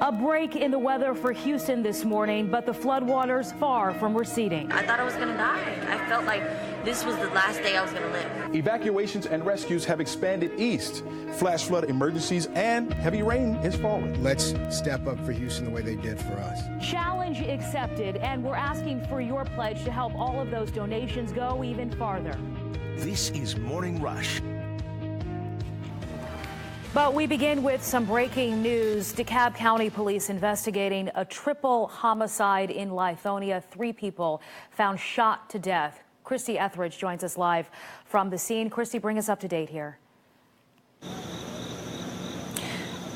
A break in the weather for Houston this morning, but the floodwaters far from receding. I thought I was going to die. I felt like this was the last day I was going to live. Evacuations and rescues have expanded east. Flash flood emergencies and heavy rain is falling. Let's step up for Houston the way they did for us. Challenge accepted, and we're asking for your pledge to help all of those donations go even farther. This is Morning Rush. But we begin with some breaking news. DeKalb County Police investigating a triple homicide in Lithonia. 3 people found shot to death. Christy Etheridge joins us live from the scene. Christy, bring us up to date here.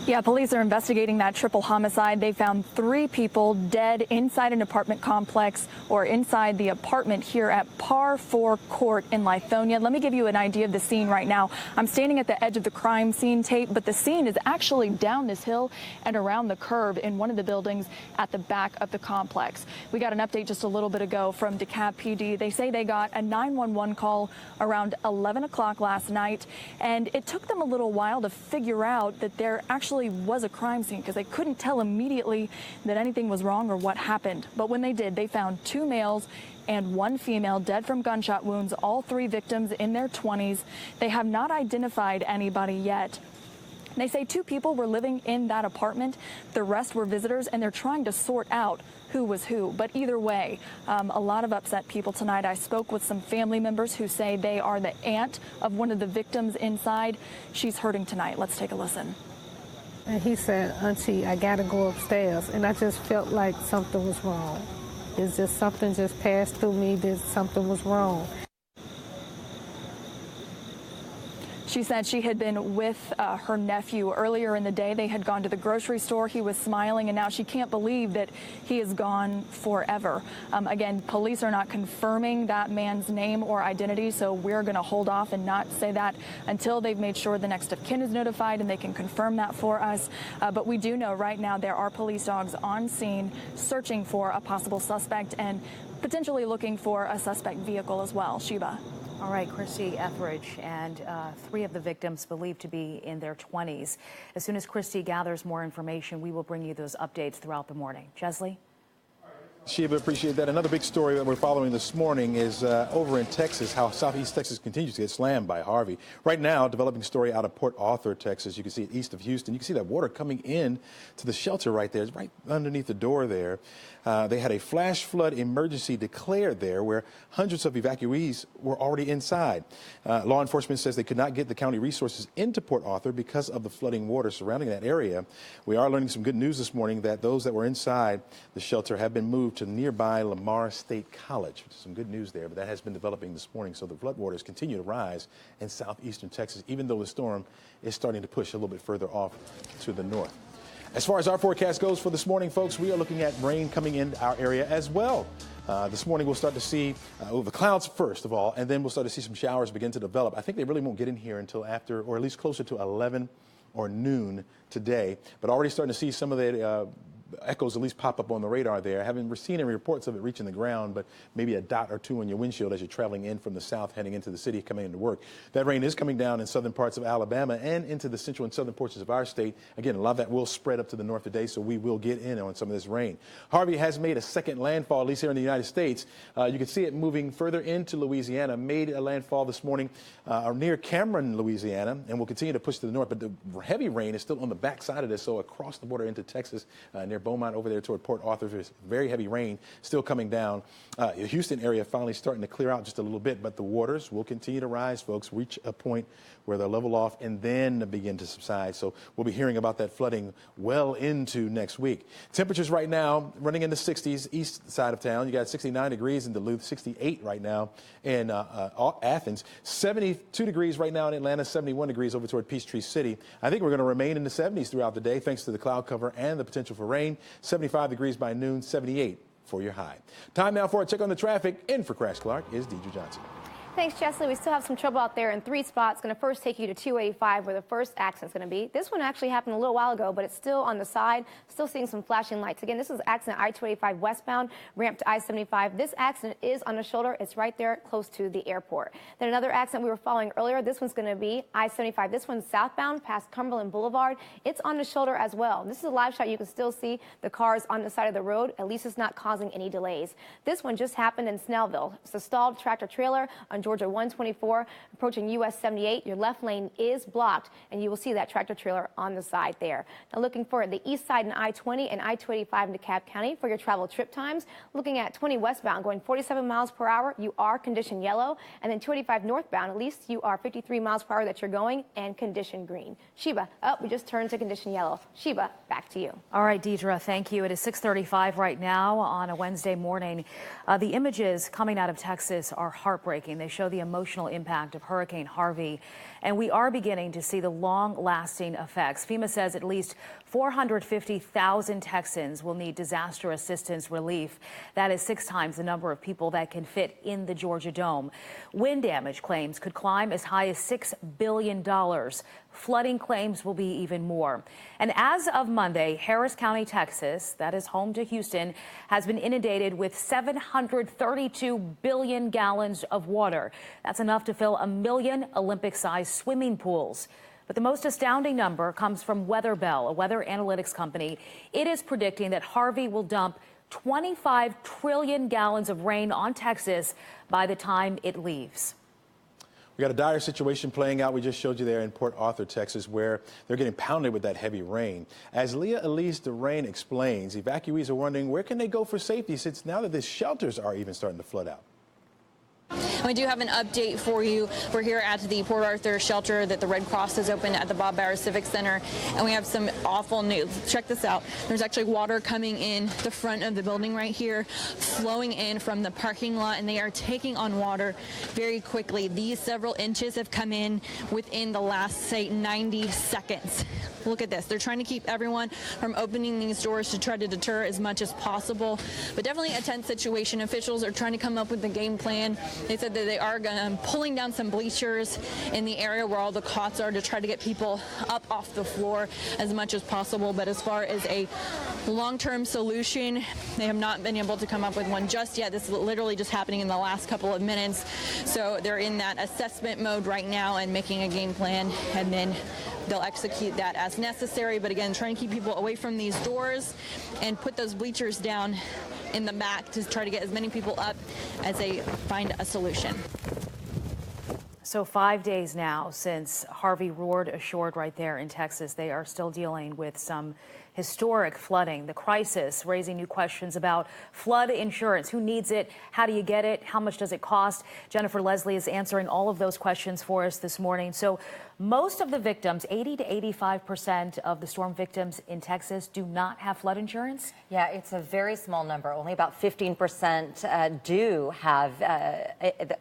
Yeah, police are investigating that triple homicide. They found 3 people dead inside an apartment complex or inside the apartment here at Par 4 Court in Lithonia. Let me give you an idea of the scene right now. I'm standing at the edge of the crime scene tape, but the scene is actually down this hill and around the curve in one of the buildings at the back of the complex. We got an update just a little bit ago from DeKalb PD. They say they got a 911 call around 11 o'clock last night, and it took them a little while to figure out that there actually was a crime scene because they couldn't tell immediately that anything was wrong or what happened. But when they did, they found 2 males and 1 female dead from gunshot wounds, all 3 victims in their 20s. They have not identified anybody yet. They say 2 people were living in that apartment. The rest were visitors, and they're trying to sort out who was who. But either way, a lot of upset people tonight. I spoke with some family members who say they are the aunt of one of the victims inside. She's hurting tonight. Let's take a listen. And he said, "Auntie, I gotta go upstairs." And I just felt like something was wrong. It's just something just passed through me that something was wrong. She said she had been with her nephew earlier in the day. They had gone to the grocery store. He was smiling, and now she can't believe that he is gone forever. Again, police are not confirming that man's name or identity, so we're going to hold off and not say that until they've made sure the next of kin is notified and they can confirm that for us. But we do know right now there are police dogs on scene searching for a possible suspect and potentially looking for a suspect vehicle as well. Sheba. All right, Christy Etheridge, and 3 of the victims believed to be in their 20s. As soon as Christy gathers more information, we will bring you those updates throughout the morning. Chesley? Sheba, appreciate that. Another big story that we're following this morning is over in Texas, how Southeast Texas continues to get slammed by Harvey. Right now, developing story out of Port Arthur, Texas. You can see it east of Houston. You can see that water coming in to the shelter right there. It's right underneath the door there. They had a flash flood emergency declared there where hundreds of evacuees were already inside. Law enforcement says they could not get the county resources into Port Arthur because of the flooding water surrounding that area. We are learning some good news this morning that those that were inside the shelter have been moved to nearby Lamar State College, which is some good news there, but that has been developing this morning. So the floodwaters continue to rise in southeastern Texas, even though the storm is starting to push a little bit further off to the north. As far as our forecast goes for this morning, folks, we are looking at rain coming into our area as well. This morning we'll start to see the clouds first of all, and then we'll start to see some showers begin to develop. I think they really won't get in here until after, or at least closer to 11 or noon today, but already starting to see some of the echoes at least pop up on the radar there. I haven't seen any reports of it reaching the ground, but maybe a dot or 2 on your windshield as you're traveling in from the south, heading into the city, coming into work. That rain is coming down in southern parts of Alabama and into the central and southern portions of our state. Again, a lot of that will spread up to the north today, so we will get in on some of this rain. Harvey has made a second landfall, at least here in the United States. You can see it moving further into Louisiana, made a landfall this morning near Cameron, Louisiana, and will continue to push to the north. But the heavy rain is still on the backside of this, so across the border into Texas, near Beaumont over there toward Port Arthur. There's very heavy rain still coming down. The Houston area finally starting to clear out just a little bit, but the waters will continue to rise, folks, reach a point where they'll level off and then begin to subside. So we'll be hearing about that flooding well into next week. Temperatures right now running in the 60s east side of town. You got 69 degrees in Duluth, 68 right now in Athens, 72 degrees right now in Atlanta, 71 degrees over toward Peachtree City. I think we're going to remain in the 70s throughout the day thanks to the cloud cover and the potential for rain. 75 degrees by noon, 78 for your high. Time now for a check on the traffic. In for Crash Clark is Deidre Johnson. Thanks, Chesley. We still have some trouble out there in 3 spots. Going to first take you to 285, where the first accident's going to be. This one actually happened a little while ago, but it's still on the side. Still seeing some flashing lights. Again, this is accident I-285 westbound, ramp to I-75. This accident is on the shoulder. It's right there close to the airport. Then another accident we were following earlier. This one's going to be I-75. This one's southbound past Cumberland Boulevard. It's on the shoulder as well. This is a live shot. You can still see the cars on the side of the road. At least it's not causing any delays. This one just happened in Snellville. It's a stalled tractor trailer on Georgia 124 approaching US 78. Your left lane is blocked, and you will see that tractor trailer on the side there. Now looking for the east side in I-20 and I-285 in DeKalb County for your travel trip times. Looking at 20 westbound going 47 miles per hour, you are condition yellow, and then 285 northbound, at least you are 53 miles per hour that you're going and condition green. Sheba, we just turned to condition yellow. Sheba, back to you. All right, Deidre, thank you. It is 6:35 right now on a Wednesday morning. The images coming out of Texas are heartbreaking. They show the emotional impact of Hurricane Harvey, and we are beginning to see the long-lasting effects. FEMA says at least 450,000 Texans will need disaster assistance relief. That is 6 times the number of people that can fit in the Georgia Dome. Wind damage claims could climb as high as $6 billion. Flooding claims will be even more. And as of Monday, Harris County, Texas, that is home to Houston, has been inundated with 732 billion gallons of water. That's enough to fill 1 million Olympic-sized swimming pools. But the most astounding number comes from WeatherBell, a weather analytics company. It is predicting that Harvey will dump 25 trillion gallons of rain on Texas by the time it leaves. We got a dire situation playing out. We just showed you there in Port Arthur, Texas, where they're getting pounded with that heavy rain. As Leah Elise DeRain explains, evacuees are wondering where can they go for safety since now that the shelters are even starting to flood out. We do have an update for you. We're here at the Port Arthur shelter that the Red Cross has opened at the Bob Bauer Civic Center, and we have some awful news. Check this out. There's actually water coming in the front of the building right here, flowing in from the parking lot, and they are taking on water very quickly. These several inches have come in within the last, say, 90 seconds. Look at this. They're trying to keep everyone from opening these doors to try to deter as much as possible, but definitely a tense situation. Officials are trying to come up with a game plan. They said that they are pulling down some bleachers in the area where all the cots are to try to get people up off the floor as much as possible. But as far as a long-term solution, they have not been able to come up with one just yet. This is literally just happening in the last couple of minutes. So they're in that assessment mode right now and making a game plan, and then they'll execute that as necessary. But again, trying to keep people away from these doors and put those bleachers down in the back to try to get as many people up as they find a solution. So 5 days now since Harvey roared ashore right there in Texas. They are still dealing with some historic flooding. The crisis raising new questions about flood insurance. Who needs it? How do you get it? How much does it cost? Jennifer Leslie is answering all of those questions for us this morning. So most of the victims, 80 to 85% of the storm victims in Texas do not have flood insurance? Yeah, it's a very small number. Only about 15% do have,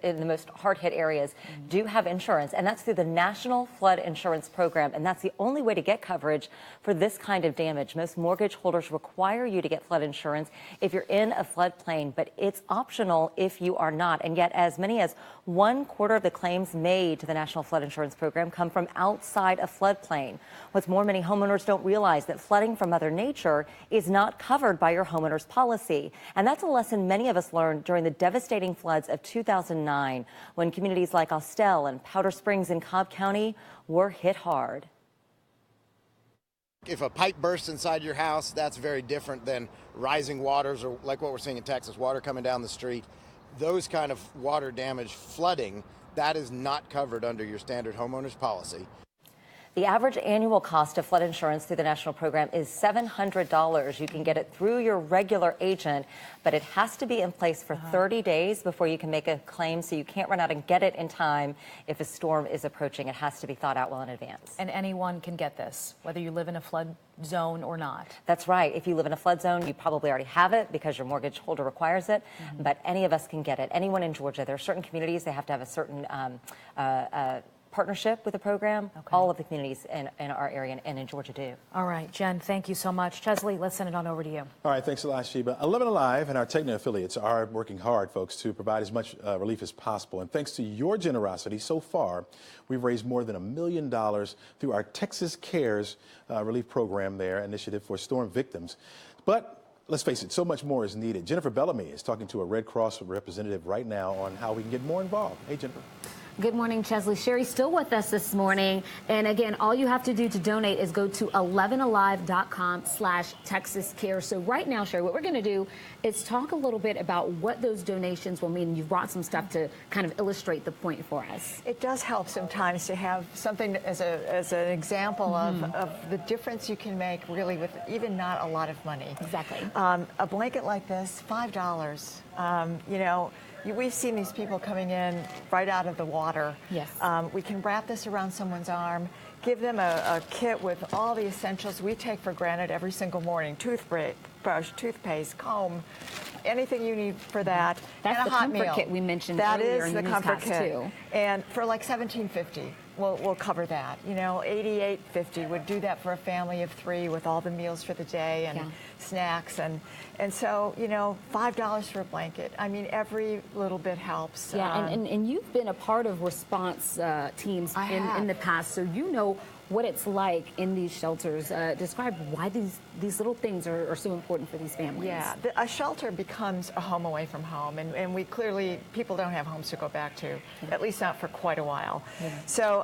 in the most hard-hit areas, do have insurance. And that's through the National Flood Insurance Program. And that's the only way to get coverage for this kind of damage. Most mortgage holders require you to get flood insurance if you're in a floodplain, but it's optional if you are not. And yet as many as 1/4 of the claims made to the National Flood Insurance Program come from outside a floodplain. What's more, many homeowners don't realize that flooding from Mother Nature is not covered by your homeowner's policy. And that's a lesson many of us learned during the devastating floods of 2009, when communities like Austell and Powder Springs in Cobb County were hit hard. If a pipe bursts inside your house, that's very different than rising waters or like what we're seeing in Texas, water coming down the street. Those kind of water damage, flooding, that is not covered under your standard homeowner's policy. The average annual cost of flood insurance through the national program is $700. You can get it through your regular agent, but it has to be in place for 30 days before you can make a claim, so you can't run out and get it in time if a storm is approaching. It has to be thought out well in advance. And anyone can get this, whether you live in a flood zone or not. That's right. If you live in a flood zone, you probably already have it because your mortgage holder requires it, but any of us can get it. Anyone in Georgia. There are certain communities, they have to have a certain partnership with the program. All of the communities in our area and in Georgia do. All right, Jen, thank you so much. Chesley, let's send it on over to you. All right, thanks a lot, Sheba. 11 Alive and our Techno affiliates are working hard, folks, to provide as much relief as possible. And thanks to your generosity so far, we've raised more than $1 million through our Texas Cares relief program there, initiative for storm victims. But let's face it, so much more is needed. Jennifer Bellamy is talking to a Red Cross representative right now on how we can get more involved. Hey, Jennifer. Good morning, Chesley. Sherry's still with us this morning. And again, all you have to do to donate is go to 11alive.com/TexasCare. So right now, Sherry, what we're going to do is talk a little bit about what those donations will mean. You've brought some stuff to kind of illustrate the point for us. It does help sometimes to have something as an example of the difference you can make really with even not a lot of money. Exactly. A blanket like this, $5. You know, we've seen these people coming in right out of the water. Yes. We can wrap this around someone's arm, give them a kit with all the essentials we take for granted every single morning: toothbrush, toothpaste, comb, anything you need for that. That's and a the hot comfort meal. kit we mentioned That earlier is in the the comfort newscast, kit. too. And for like $17.50, we'll cover that. You know, $88.50 would do that for a family of 3 with all the meals for the day and snacks. And so, you know, $5 for a blanket. I mean, every little bit helps. Yeah, and you've been a part of response teams in the past, so you know what it's like in these shelters. Describe why these little things are so important for these families. Yeah, a shelter becomes a home away from home, and we clearly, people don't have homes to go back to, at least not for quite a while. So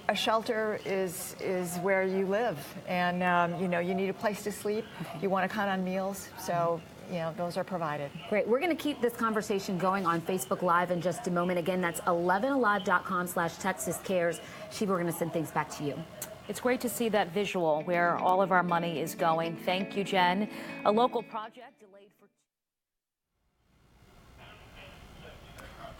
a shelter is where you live, and you know, you need a place to sleep, you want to count on meals, so you know, those are provided. Great. We're going to keep this conversation going on Facebook Live in just a moment. Again, that's 11alive.com/TexasCares. Sheba, we're going to send things back to you. It's great to see that visual where all of our money is going. Thank you, Jen. A local project delayed for...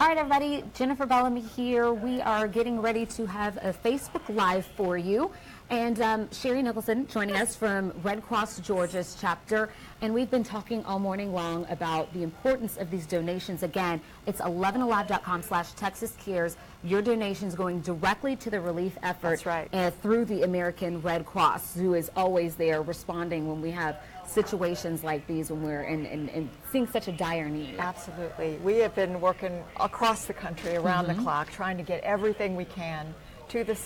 All right, everybody, Jennifer Bellamy here. We are getting ready to have a Facebook Live for you. And Sherry Nicholson joining us from Red Cross Georgia's chapter. And we've been talking all morning long about the importance of these donations. Again, it's 11alive.com/TexasCares. Your donations going directly to the relief effort. That's right. Through the American Red Cross, who is always there responding when we have situations like these, when we're in seeing such a dire need. Absolutely. We have been working across the country around the clock, trying to get everything we can to the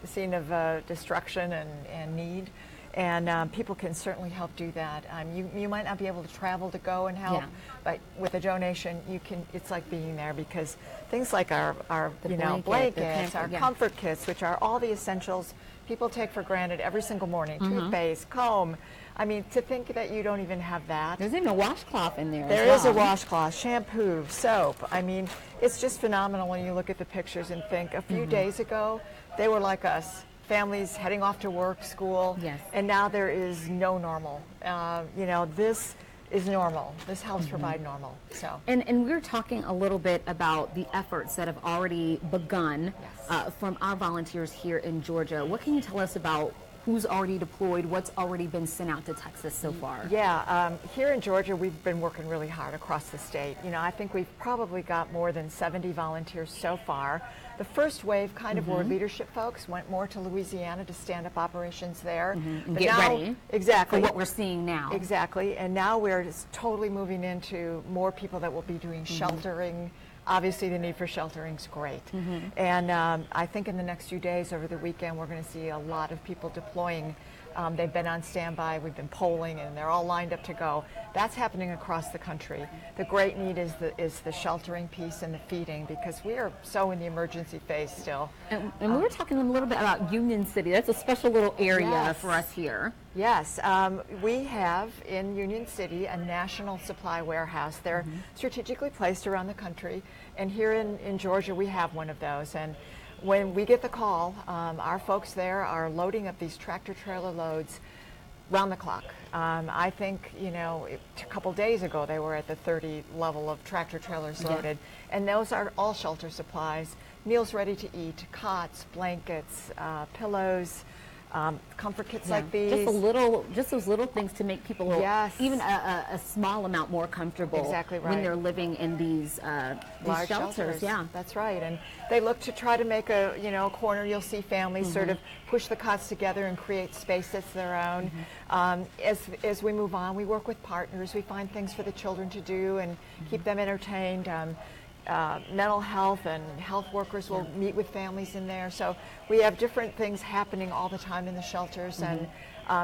scene of destruction and need. And people can certainly help do that. You might not be able to travel to go and help, but with a donation, you can. It's like being there, because things like our blankets, our comfort kits, which are all the essentials people take for granted every single morning: toothpaste, comb. I mean, to think that you don't even have that. There's even a washcloth in there. There is a washcloth, shampoo, soap. I mean, it's just phenomenal when you look at the pictures and think a few days ago, they were like us. Families heading off to work, school, and now there is no normal. You know, this is normal. This helps provide normal. So, and we're talking a little bit about the efforts that have already begun from our volunteers here in Georgia. What can you tell us about who's already deployed, what's already been sent out to Texas so far? Yeah, here in Georgia, we've been working really hard across the state. You know, I think we've probably got more than 70 volunteers so far. The first wave kind of were leadership folks, went more to Louisiana to stand up operations there. And get ready for what we're seeing now. Exactly, and now we're just totally moving into more people that will be doing sheltering. Obviously, the need for sheltering is great. And I think in the next few days, over the weekend, we're going to see a lot of people deploying. They've been on standby, we've been polling, and they're all lined up to go. That's happening across the country. The great need is the sheltering piece and the feeding, because we are so in the emergency phase still. And we were talking a little bit about Union City. That's a special little area for us here. Yes, we have in Union City a national supply warehouse. They're strategically placed around the country, and here in Georgia we have one of those. And when we get the call, our folks there are loading up these tractor trailer loads round the clock. I think, you know, a couple days ago they were at the 30 level of tractor trailers loaded, and those are all shelter supplies, meals ready to eat, cots, blankets, pillows, comfort kits Yeah. like these. Just those little things to make people even a small amount more comfortable. Exactly right. When they're living in these large shelters. Yeah, that's right. And they look to try to make a corner. You'll see families sort of push the cots together and create space that's their own. As we move on, we work with partners. We find things for the children to do and keep them entertained. Mental health and health workers will meet with families in there. So we have different things happening all the time in the shelters, and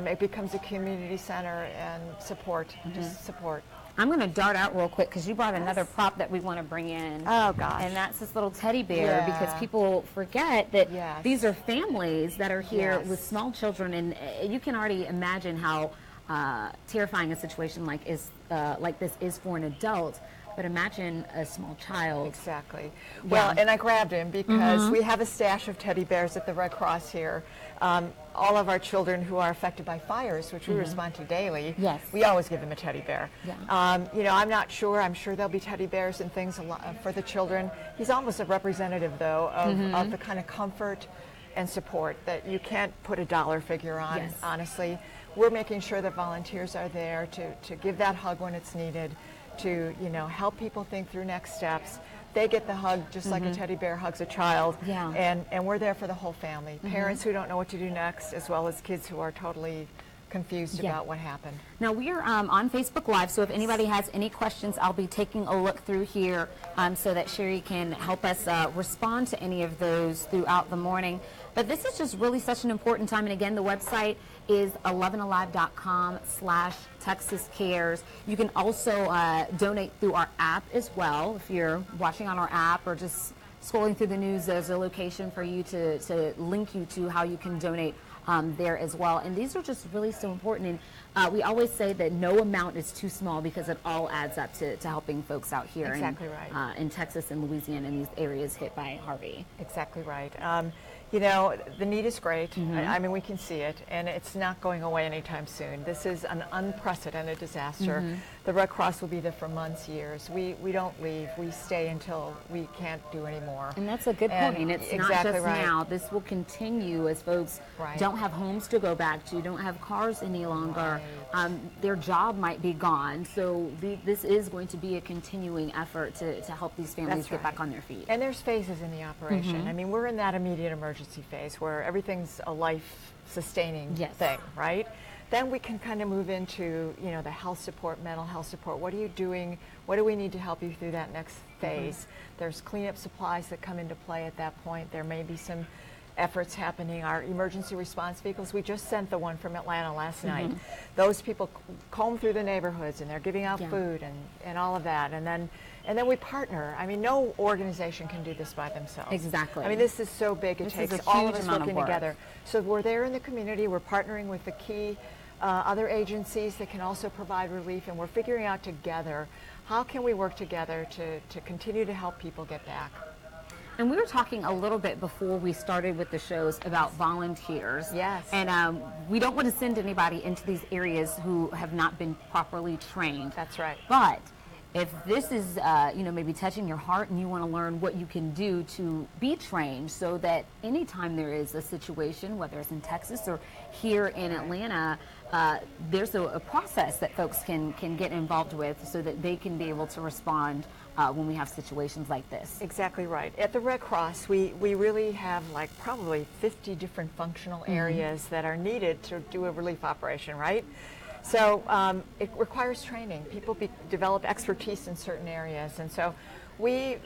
it becomes a community center and support, just support. I'm going to dart out real quick because you brought another prop that we want to bring in. Oh, gosh. And that's this little teddy bear, because people forget that these are families that are here with small children, and you can already imagine how terrifying a situation like this is for an adult. But imagine a small child. Exactly. Well, and I grabbed him because we have a stash of teddy bears at the Red Cross here. All of our children who are affected by fires, which we respond to daily, we always give them a teddy bear. I'm not sure. I'm sure there'll be teddy bears and things for the children. He's almost a representative, though, of the kind of comfort and support that you can't put a dollar figure on, honestly. We're making sure that volunteers are there to give that hug when it's needed, to help people think through next steps. They get the hug just like a teddy bear hugs a child, and we're there for the whole family. Parents who don't know what to do next, as well as kids who are totally confused about what happened. Now we are on Facebook Live, so if anybody has any questions, I'll be taking a look through here so that Sherry can help us respond to any of those throughout the morning. But this is just really such an important time, and again, the website is 11alive.com/Texas Cares. You can also donate through our app as well. If you're watching on our app or just scrolling through the news, there's a location for you to link you to how you can donate there as well. And these are just really so important. And we always say that no amount is too small because it all adds up to helping folks out here in Texas and Louisiana and these areas hit by Harvey. Exactly right. The need is great. I mean, we can see it, and it's not going away anytime soon. This is an unprecedented disaster. The Red Cross will be there for months, years. We don't leave. We stay until we can't do anymore. And that's a good point. It's not just now. This will continue as folks don't have homes to go back to, don't have cars any longer. Their job might be gone. So this is going to be a continuing effort to help these families get back on their feet. And there's phases in the operation. I mean, we're in that immediate emergency phase where everything's a life-sustaining thing, right? Then we can kind of move into, the health support, mental health support. What are you doing? What do we need to help you through that next phase? There's cleanup supplies that come into play at that point. There may be some efforts happening. Our emergency response vehicles, we just sent the one from Atlanta last night. Those people comb through the neighborhoods and they're giving out food and all of that. And then we partner. I mean, no organization can do this by themselves. Exactly. I mean, this is so big. It takes all of us working together. So we're there in the community. We're partnering with the key other agencies that can also provide relief, and we're figuring out together how can we work together to continue to help people get back. And we were talking a little bit before we started with the shows about volunteers. Yes. And we don't want to send anybody into these areas who have not been properly trained. That's right. But if this is, maybe touching your heart and you want to learn what you can do to be trained so that anytime there is a situation, whether it's in Texas or here in Atlanta, there's a process that folks can get involved with so that they can be able to respond when we have situations like this. Exactly right. At the Red Cross, we really have like probably 50 different functional areas that are needed to do a relief operation, right? So it requires training. People develop expertise in certain areas, and so we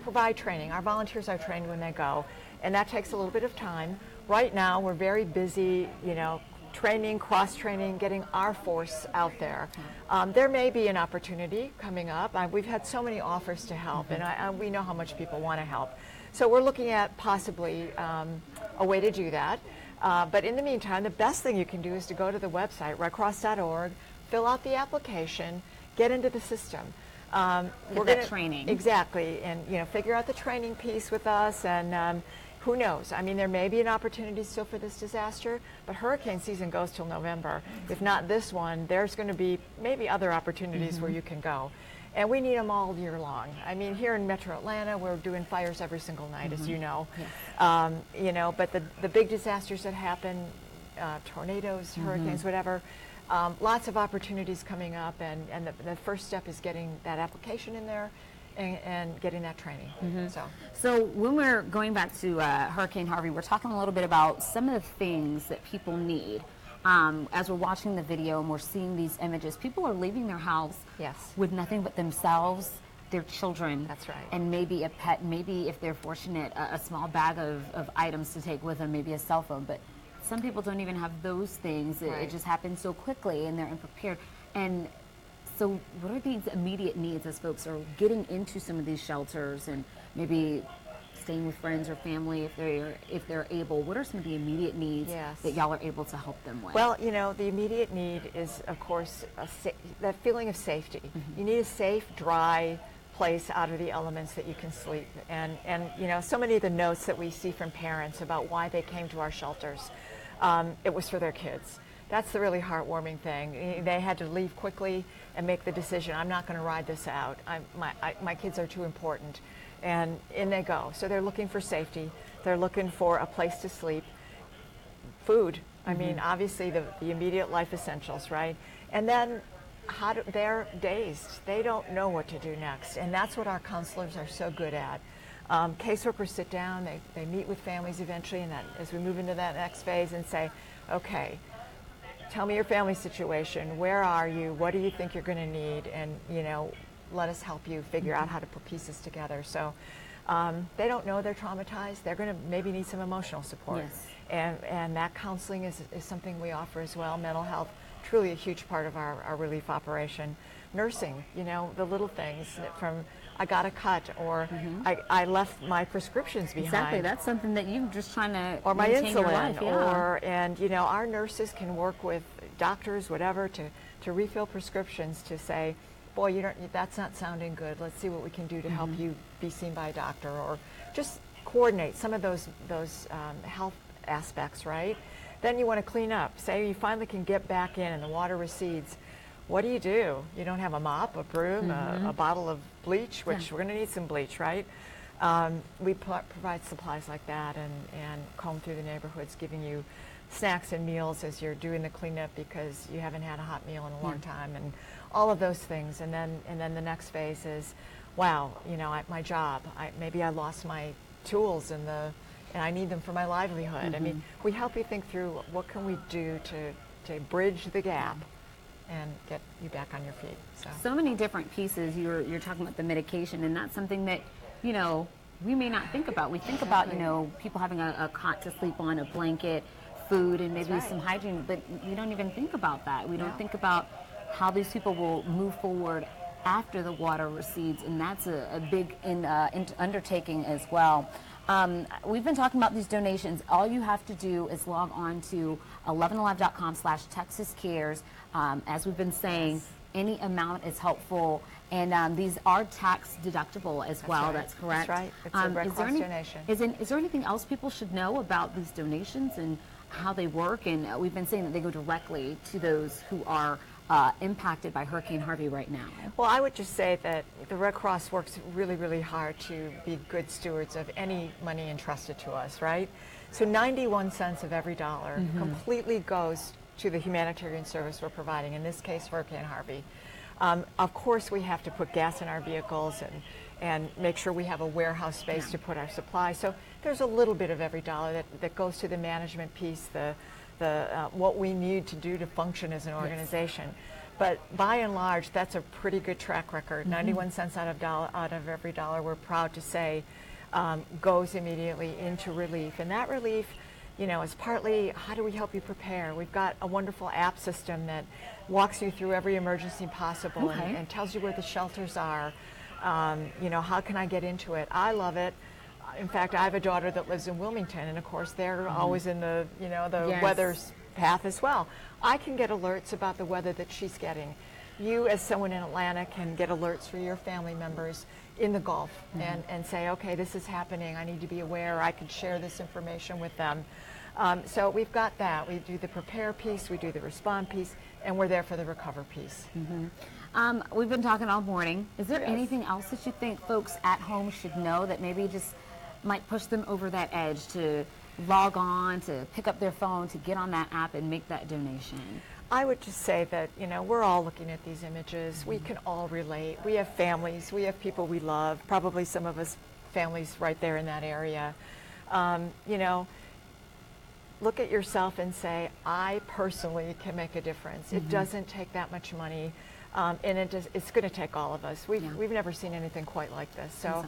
provide training. Our volunteers are trained when they go, and that takes a little bit of time. Right now, we're very busy, training, cross-training, getting our force out there. There may be an opportunity coming up. We've had so many offers to help, and we know how much people want to help. So we're looking at possibly a way to do that. But in the meantime, the best thing you can do is to go to the website, redcross.org, fill out the application, get into the system. We're going to training. Exactly, and figure out the training piece with us, and who knows? I mean, there may be an opportunity still for this disaster, but hurricane season goes till November. If not this one, there's going to be maybe other opportunities where you can go. And we need them all year long. I mean, here in Metro Atlanta, we're doing fires every single night, as you know. But the big disasters that happen tornadoes, hurricanes, whatever. Lots of opportunities coming up, and the first step is getting that application in there and getting that training. So when we're going back to Hurricane Harvey, we're talking a little bit about some of the things that people need. As we're watching the video and we're seeing these images, people are leaving their house with nothing but themselves, their children. That's right. And maybe a pet, maybe if they're fortunate, a small bag of items to take with them, maybe a cell phone. But some people don't even have those things. It just happens so quickly and they're unprepared. And so what are these immediate needs as folks are getting into some of these shelters and maybe staying with friends or family if they're able? What are some of the immediate needs that y'all are able to help them with? Well, you know, the immediate need is, of course, that feeling of safety. You need a safe, dry place out of the elements that you can sleep. And you know, so many of the notes that we see from parents about why they came to our shelters, it was for their kids. That's the really heartwarming thing. They had to leave quickly and make the decision, I'm not going to ride this out. My kids are too important. And in they go. So they're looking for safety. They're looking for a place to sleep. Food. I mean, obviously the immediate life essentials, right? And then they're dazed. They don't know what to do next. And that's what our counselors are so good at. Caseworkers sit down, they meet with families eventually, and as we move into that next phase and say, okay, tell me your family situation. Where are you? What do you think you're going to need? And, you know, let us help you figure out how to put pieces together. So they don't know they're traumatized. They're going to maybe need some emotional support. And that counseling is something we offer as well. Mental health, truly a huge part of our relief operation. Nursing, you know, the little things from I got a cut, or I left my prescriptions behind. Exactly, that's something that you're just trying to or my maintain insulin, your life, and you know, our nurses can work with doctors, whatever, to refill prescriptions, to say, boy, that's not sounding good. Let's see what we can do to help you be seen by a doctor, or just coordinate some of those health aspects, right? Then you want to clean up. Say you finally can get back in and the water recedes. What do? You don't have a mop, a broom, a bottle of bleach, which we're going to need some bleach, right? We provide supplies like that and comb through the neighborhoods, giving you snacks and meals as you're doing the cleanup because you haven't had a hot meal in a long time, and all of those things. And then the next phase is, wow, you know, my job. Maybe I lost my tools and I need them for my livelihood. I mean, we help you think through what can we do to bridge the gap and get you back on your feet. So many different pieces. You're talking about the medication, and that's something that, you know, we may not think about. We think about, you know, people having a cot to sleep on, a blanket, food, and maybe some hygiene, but we don't even think about that. We don't think about how these people will move forward after the water recedes, and that's a big undertaking as well. We've been talking about these donations. All you have to do is log on to 11alive.com/TexasCares. As we've been saying, any amount is helpful, and these are tax deductible as well. Right. That's correct. That's right. It's a Red Cross donation. Is there anything else people should know about these donations and how they work? And we've been saying that they go directly to those who are impacted by Hurricane Harvey right now. Well, I would just say that the Red Cross works really, really hard to be good stewards of any money entrusted to us, right? So 91 cents of every dollar completely goes to the humanitarian service we're providing, in this case, Hurricane Harvey. Of course, we have to put gas in our vehicles and make sure we have a warehouse space to put our supplies. So there's a little bit of every dollar that goes to the management piece, what we need to do to function as an organization. But by and large, that's a pretty good track record. 91 cents out of every dollar, we're proud to say, goes immediately into relief. And that relief, you know, is partly how do we help you prepare? We've got a wonderful app system that walks you through every emergency possible and tells you where the shelters are. You know, how can I get into it? I love it. In fact, I have a daughter that lives in Wilmington, and of course they're always in the, you know, the weather's path as well. I can get alerts about the weather that she's getting. You, as someone in Atlanta, can get alerts for your family members in the Gulf and say, okay, this is happening. I need to be aware. I can share this information with them. So we've got that. We do the prepare piece, we do the respond piece, and we're there for the recover piece. We've been talking all morning. Is there anything else that you think folks at home should know that maybe just might push them over that edge to log on, to pick up their phone, to get on that app and make that donation? I would just say that, you know, we're all looking at these images. We can all relate. We have families. We have people we love. Probably some of us families right there in that area. You know, look at yourself and say, I personally can make a difference. It doesn't take that much money. And it's going to take all of us. We've never seen anything quite like this. So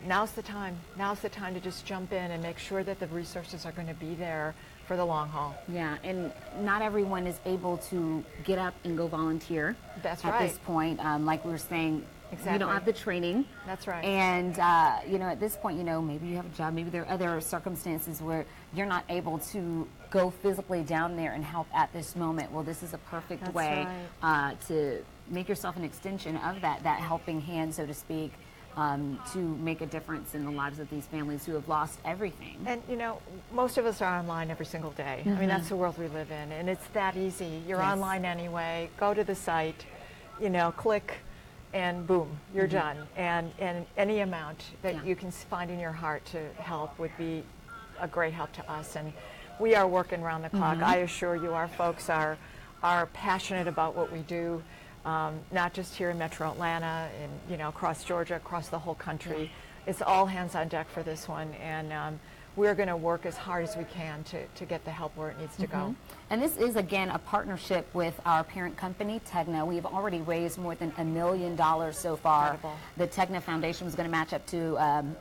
now's the time. Now's the time to just jump in and make sure that the resources are going to be there for the long haul. Yeah, and not everyone is able to get up and go volunteer. That's at right. this point. Like we were saying, Exactly. you don't have the training. That's right. And, you know, at this point, you know, maybe you have a job, maybe there are other circumstances where you're not able to go physically down there and help at this moment. Well, this is a perfect That's way right. to make yourself an extension of that helping hand, so to speak, to make a difference in the lives of these families who have lost everything. And, you know, most of us are online every single day. I mean, that's the world we live in, and it's that easy. You're online anyway. Go to the site, you know, click, and boom, you're done. And any amount that you can find in your heart to help would be a great help to us. And we are working around the clock. I assure you, our folks are passionate about what we do. Not just here in Metro Atlanta and, you know, across Georgia, across the whole country. It's all hands on deck for this one, and we're going to work as hard as we can to get the help where it needs to go. And this is, again, a partnership with our parent company, Tegna. We've already raised more than $1 million so far. Incredible. The Tegna Foundation was going to match up to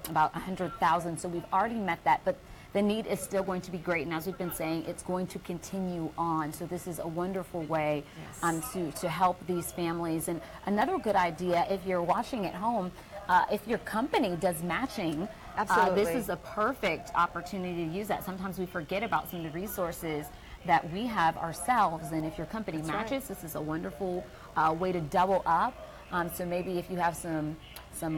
about $100,000, so we've already met that. But the need is still going to be great, and as we've been saying, it's going to continue on. So this is a wonderful way to help these families. And another good idea, if you're watching at home, if your company does matching, this is a perfect opportunity to use that. Sometimes we forget about some of the resources that we have ourselves, and if your company matches, this is a wonderful way to double up. So maybe if you have some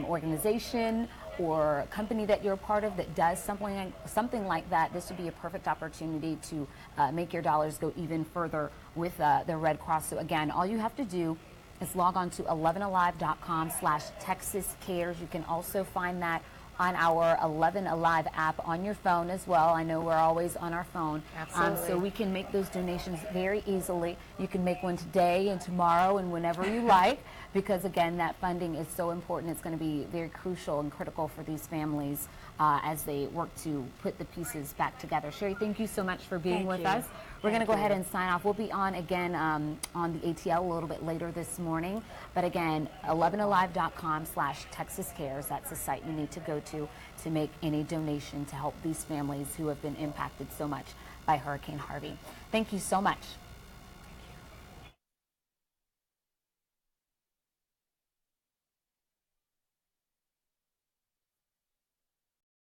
organization or company that you're a part of that does something like that, this would be a perfect opportunity to make your dollars go even further with the Red Cross. So again, all you have to do is log on to 11alive.com/Texas Cares. You can also find that on our 11 Alive app on your phone as well. I know we're always on our phone. Absolutely. So we can make those donations very easily. You can make one today and tomorrow and whenever you like, because again, that funding is so important. It's going to be very crucial and critical for these families as they work to put the pieces back together. Sherry, thank you so much for being with us. We're going to go ahead and sign off. We'll be on again on the ATL a little bit later this morning. But again, 11alive.com/Texas Cares. That's the site you need to go to make any donation to help these families who have been impacted so much by Hurricane Harvey. Thank you so much.